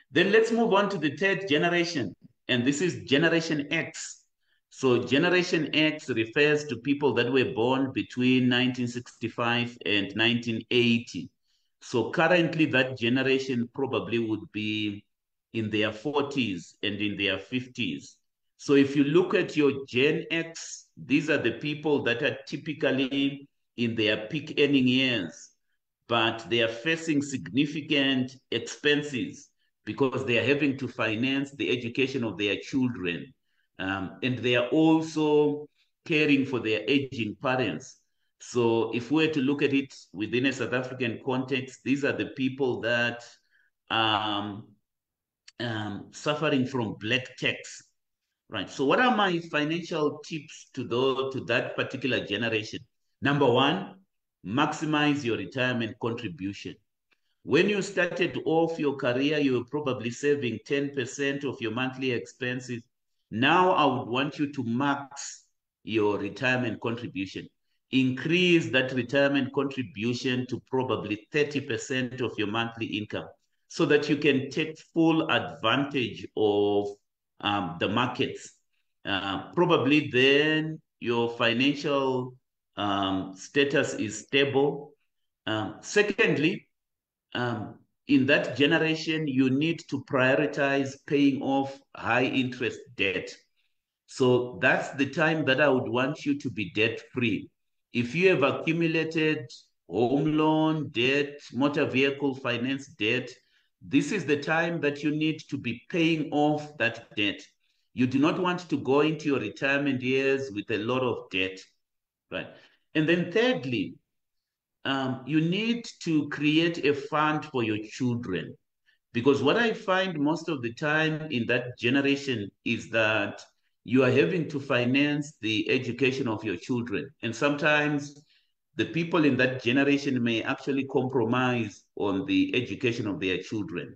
Then let's move on to the third generation, and this is Generation X. So Generation X refers to people that were born between 1965 and 1980. So currently that generation probably would be in their 40s and in their 50s. So if you look at your Gen X, these are the people that are typically in their peak earning years, but they are facing significant expenses because they are having to finance the education of their children. And they are also caring for their aging parents. So if we were to look at it within a South African context, these are the people that um, suffering from black tax, right? So what are my financial tips to that particular generation? Number one, maximize your retirement contribution. When you started off your career, you were probably saving 10% of your monthly expenses. Now I would want you to max your retirement contribution. Increase that retirement contribution to probably 30% of your monthly income so that you can take full advantage of the markets. Probably then your financial status is stable. Secondly, in that generation, you need to prioritize paying off high interest debt. So that's the time that I would want you to be debt free. If you have accumulated home loan debt, motor vehicle finance debt, this is the time that you need to be paying off that debt. You do not want to go into your retirement years with a lot of debt, right? And then thirdly, you need to create a fund for your children. Because what I find most of the time in that generation is that you are having to finance the education of your children. And sometimes the people in that generation may actually compromise on the education of their children.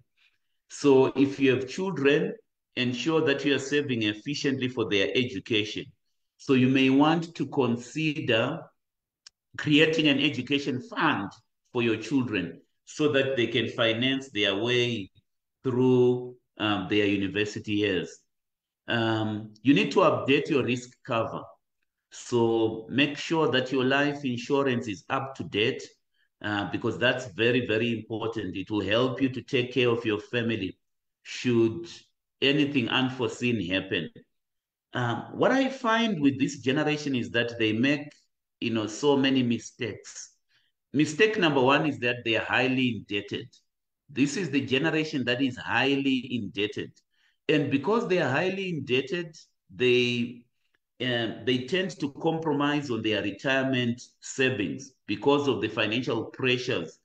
So if you have children, ensure that you are saving efficiently for their education. So you may want to consider creating an education fund for your children so that they can finance their way through their university years. You need to update your risk cover. So make sure that your life insurance is up to date because that's very, very important. It will help you to take care of your family should anything unforeseen happen. What I find with this generation is that they make, so many mistakes. Mistake number one is that they are highly indebted. This is the generation that is highly indebted. And because they are highly indebted, they tend to compromise on their retirement savings because of the financial pressures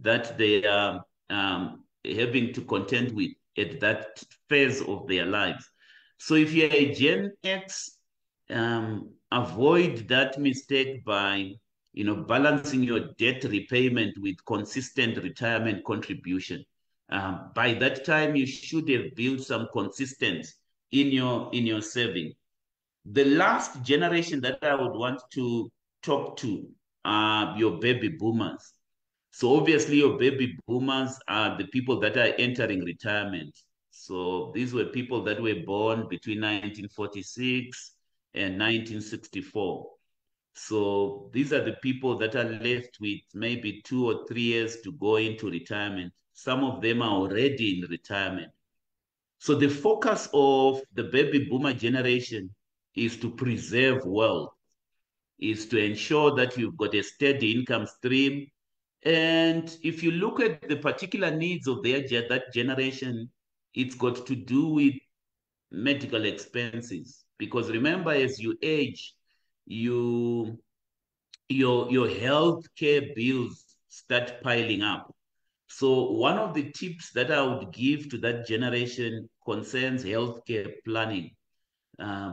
that they are having to contend with at that phase of their lives. So if you're a Gen X, avoid that mistake by balancing your debt repayment with consistent retirement contribution. By that time, you should have built some consistency in your saving. The last generation that I would want to talk to are your baby boomers. So obviously your baby boomers are the people that are entering retirement. So these were people that were born between 1946 and 1964. So these are the people that are left with maybe 2 or 3 years to go into retirement. Some of them are already in retirement. So the focus of the baby boomer generation is to preserve wealth, is to ensure that you've got a steady income stream. And if you look at the particular needs of that generation, it's got to do with medical expenses. Because remember, as you age, you your health care bills start piling up. So one of the tips that I would give to that generation concerns healthcare planning,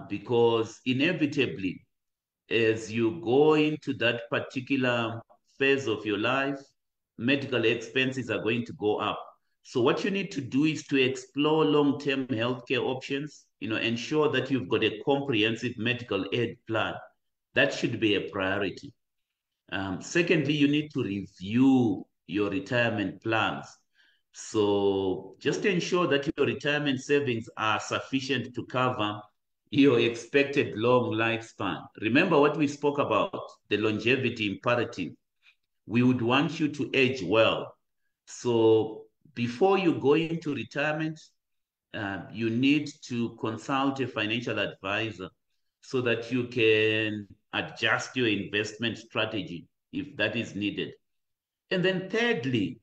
because inevitably, as you go into that particular phase of your life, medical expenses are going to go up. So what you need to do is to explore long-term healthcare options, ensure that you've got a comprehensive medical aid plan. That should be a priority. Secondly, you need to review your retirement plans. So just ensure that your retirement savings are sufficient to cover your expected long lifespan. Remember what we spoke about, the longevity imperative. We would want you to age well. So before you go into retirement, you need to consult a financial advisor so that you can adjust your investment strategy if that is needed. And then thirdly,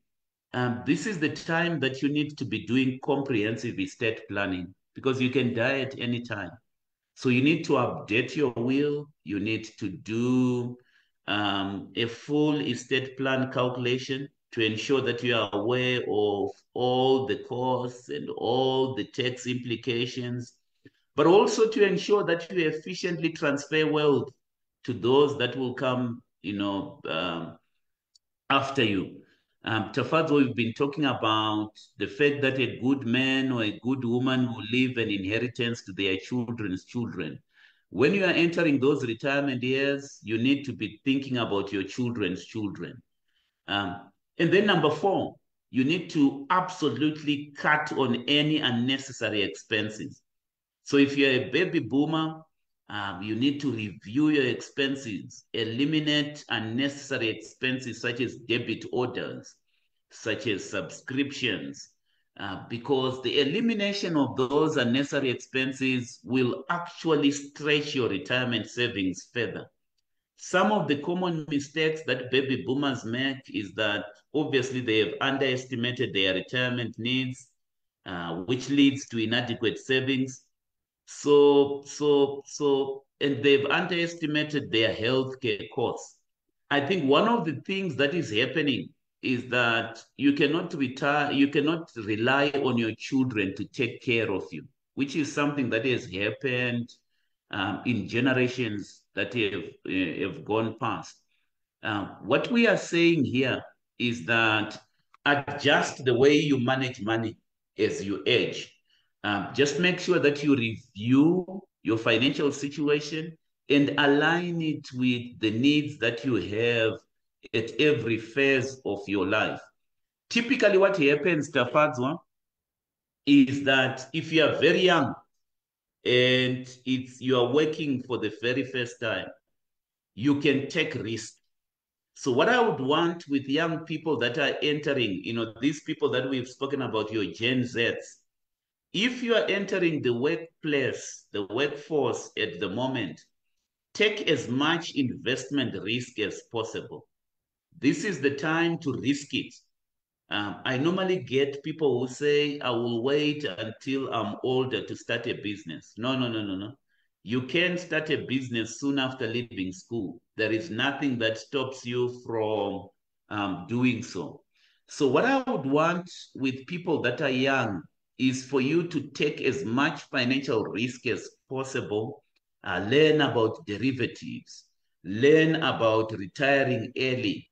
this is the time that you need to be doing comprehensive estate planning because you can die at any time. So you need to update your will. You need to do a full estate plan calculation to ensure that you are aware of all the costs and all the tax implications, but also to ensure that you efficiently transfer wealth to those that will come, after you. Tafadzo, we've been talking about the fact that a good man or a good woman will leave an inheritance to their children's children. When you are entering those retirement years, you need to be thinking about your children's children. And then number four, you need to absolutely cut on any unnecessary expenses. So if you're a baby boomer, you need to review your expenses, eliminate unnecessary expenses such as debit orders, such as subscriptions, because the elimination of those unnecessary expenses will actually stretch your retirement savings further. Some of the common mistakes that baby boomers make is that obviously they have underestimated their retirement needs, which leads to inadequate savings. And they've underestimated their healthcare costs. I think one of the things that is happening is that you cannot rely on your children to take care of you, which is something that has happened in generations that have gone past. What we are saying here is that adjust the way you manage money as you age. Just make sure that you review your financial situation and align it with the needs that you have at every phase of your life. Typically, what happens, Tafadzwa, is that if you are very young and you are working for the very first time, you can take risks. So what I would want with young people that are entering, these people that we've spoken about, your Gen Zs, if you are entering the workplace, the workforce at the moment, take as much investment risk as possible. This is the time to risk it. I normally get people who say, I will wait until I'm older to start a business. No. You can start a business soon after leaving school. There is nothing that stops you from doing so. So what I would want with people that are young is for you to take as much financial risk as possible, learn about derivatives, learn about retiring early,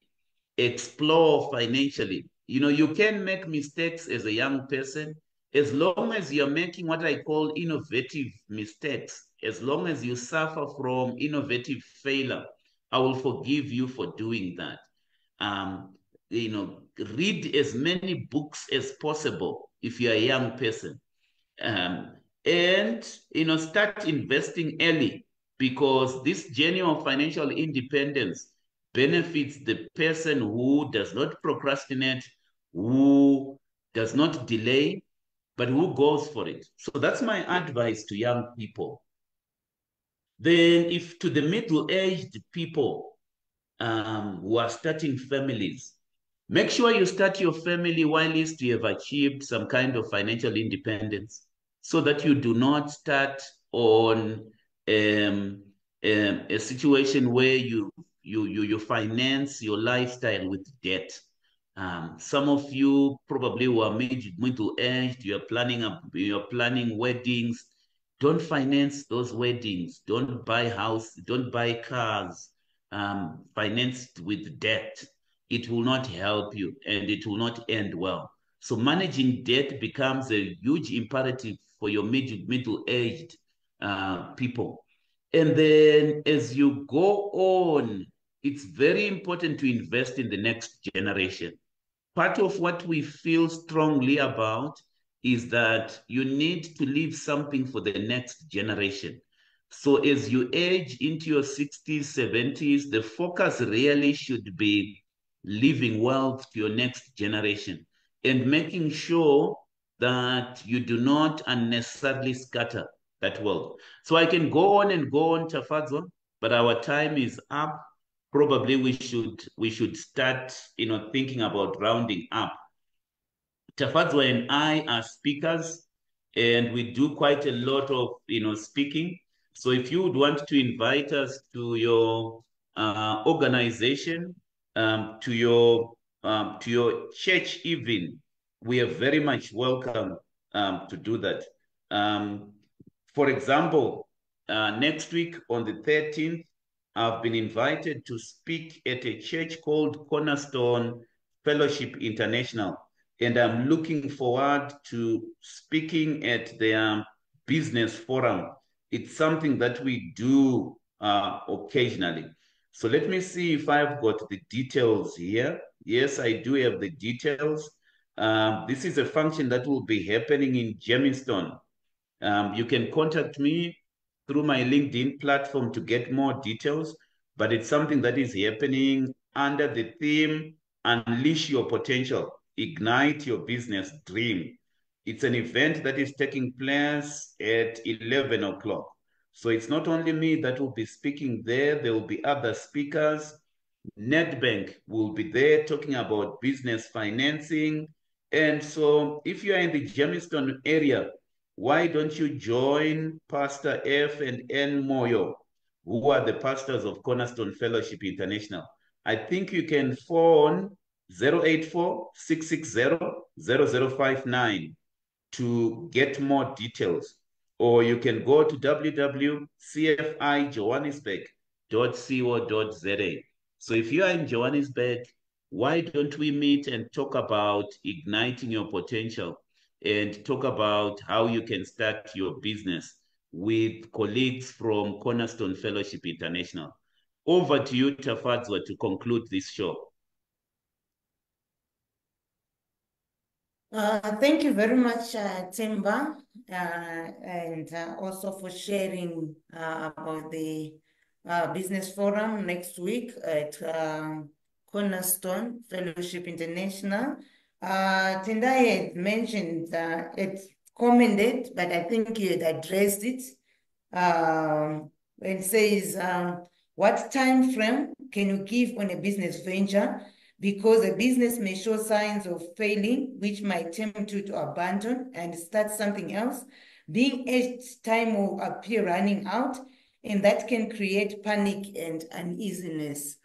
explore financially. You can make mistakes as a young person as long as you're making what I call innovative mistakes, as long as you suffer from innovative failure, I will forgive you for doing that. Read as many books as possible if you're a young person. And start investing early. because this journey of financial independence benefits the person who does not procrastinate, who does not delay, but who goes for it. So that's my advice to young people. Then, if to the middle-aged people who are starting families, make sure you start your family while least you have achieved some kind of financial independence, so that you do not start on a situation where you finance your lifestyle with debt. Some of you probably who are middle-aged, you're planning weddings. Don't finance those weddings. Don't buy house. Don't buy cars financed with debt. It will not help you and it will not end well. So managing debt becomes a huge imperative for your middle-aged people. And then as you go on, it's very important to invest in the next generation. Part of what we feel strongly about is that you need to leave something for the next generation. So as you age into your 60s, 70s, the focus really should be leaving wealth to your next generation and making sure that you do not unnecessarily scatter that wealth. So I can go on and go on, Tafadzwa, but our time is up. Probably we should start, thinking about rounding up. Tafadzwa and I are speakers, and we do quite a lot of speaking. So if you would want to invite us to your organization, to your church even, we are very much welcome to do that. For example, next week on the 13th, I've been invited to speak at a church called Cornerstone Fellowship International, and I'm looking forward to speaking at their business forum. It's something that we do occasionally. So let me see if I've got the details here. Yes, I do have the details. This is a function that will be happening in Germiston. You can contact me through my LinkedIn platform to get more details, but it's something that is happening under the theme, Unleash Your Potential, Ignite Your Business Dream. It's an event that is taking place at 11 o'clock. So it's not only me that will be speaking there, there will be other speakers. Nedbank will be there talking about business financing. And so if you are in the Germiston area, why don't you join Pastor F and N Moyo, who are the pastors of Cornerstone Fellowship International? I think you can phone 084-660-0059 to get more details, or you can go to www.cfijohannesburg.co.za. So if you are in Johannesburg, why don't we meet and talk about igniting your potential and talk about how you can start your business with colleagues from Cornerstone Fellowship International. Over to you, Tafadzwa, to conclude this show. Thank you very much, Themba, and also for sharing about the business forum next week at Cornerstone Fellowship International. Tendai had mentioned, it commented, but I think he had addressed it. It says, what time frame can you give on a business venture? Because a business may show signs of failing, which might tempt you to abandon and start something else. Being at time will appear running out, and that can create panic and uneasiness.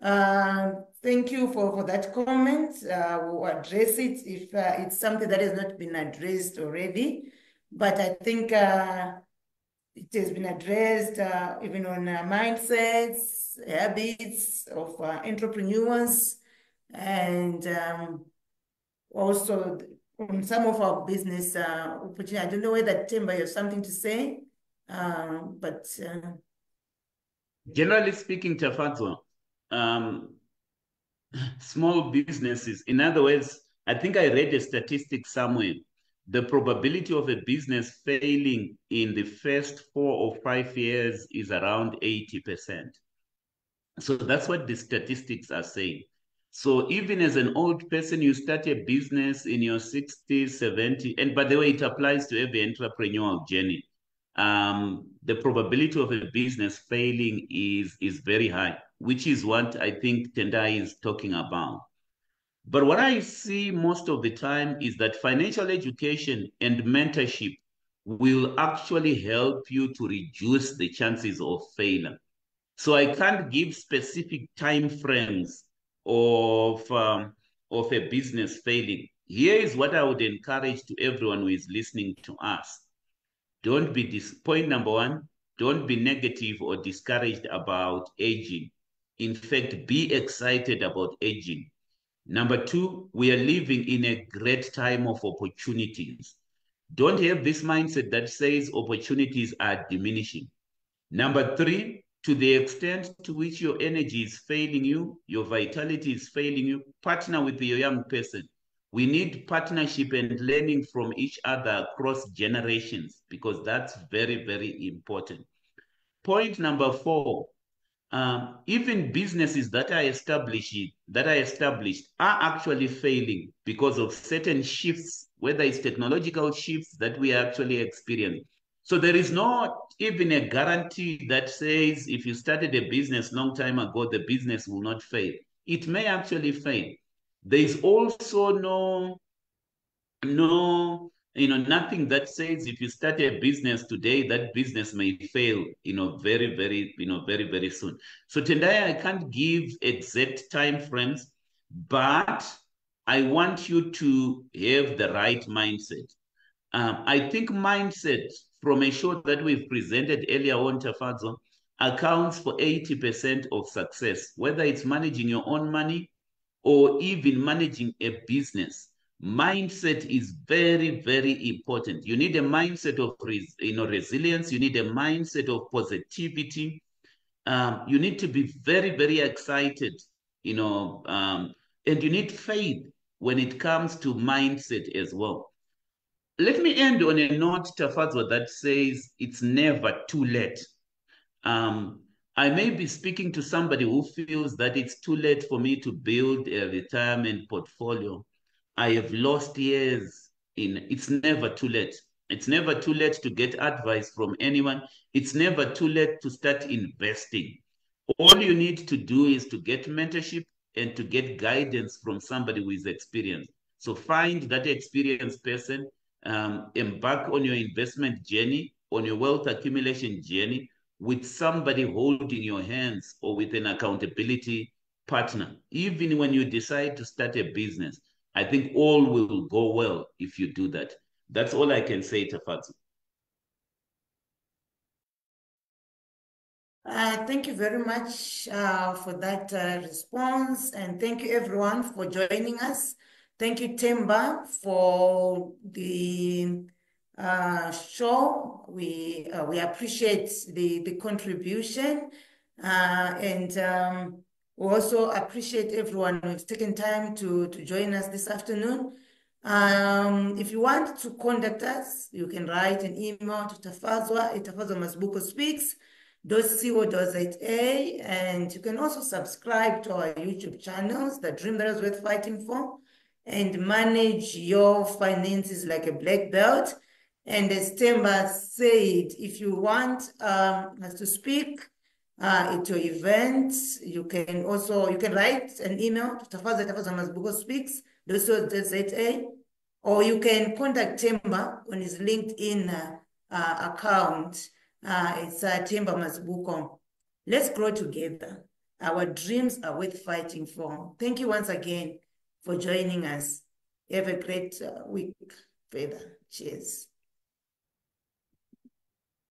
Thank you for that comment. We'll address it if it's something that has not been addressed already. But I think it has been addressed even on mindsets, habits of entrepreneurs, and also on some of our business opportunities. I don't know whether Themba has something to say, but generally speaking, Tafadzwa, small businesses, in other words, I think I read a statistic somewhere the probability of a business failing in the first 4 or 5 years is around 80%. So that's what the statistics are saying. So even as an old person, you start a business in your 60s, 70s, and by the way, it applies to every entrepreneurial journey. The probability of a business failing is very high, which is what I think Tendai is talking about. But what I see most of the time is that financial education and mentorship will actually help you to reduce the chances of failure. So I can't give specific time frames of a business failing. Here is what I would encourage to everyone who is listening to us. Don't be point number one, don't be negative or discouraged about aging. In fact, be excited about aging. Number two, we are living in a great time of opportunities. Don't have this mindset that says opportunities are diminishing. Number three, to the extent to which your energy is failing you, your vitality is failing you, partner with your young person. We need partnership and learning from each other across generations because that's very, very important. Point number four, even businesses that are established are actually failing because of certain shifts, whether it's technological shifts that we actually experience. So there is not even a guarantee that says if you started a business long time ago, the business will not fail. It may actually fail. There is also nothing that says if you start a business today, that business may fail, very, very, very, very soon. So Tendai, I can't give exact time frames, but I want you to have the right mindset. I think mindset from a show that we've presented earlier on, Tafadzo, accounts for 80% of success, whether it's managing your own money or even managing a business. Mindset is very, very important. You need a mindset of resilience. You need a mindset of positivity. You need to be very, very excited, and you need faith when it comes to mindset as well. Let me end on a note, Tafadzo, that says it's never too late. I may be speaking to somebody who feels that it's too late for me to build a retirement portfolio. I have lost years it's never too late. It's never too late to get advice from anyone. It's never too late to start investing. All you need to do is to get mentorship and to get guidance from somebody who is experienced. So find that experienced person, embark on your investment journey, on your wealth accumulation journey with somebody holding your hands or with an accountability partner. Even when you decide to start a business, I think all will go well if you do that. That's all I can say, Tafadzo. Thank you very much for that response, and thank you everyone for joining us. Thank you, Themba, for the show. We appreciate the contribution, and we also appreciate everyone who's taken time to join us this afternoon. If you want to contact us, you can write an email to Tafazwa at tafazwamasbukospeaks.co.za, and you can also subscribe to our YouTube channels, The Dream That Is Worth Fighting For, and manage your finances like a black belt. And as Themba said, if you want us to speak at your event, you can write an email to tafazwamasbukospeaks.co.za, or you can contact Themba on his LinkedIn account. It's Themba Masbuko. Let's grow together. Our dreams are worth fighting for. Thank you once again for joining us. Have a great week further. Cheers.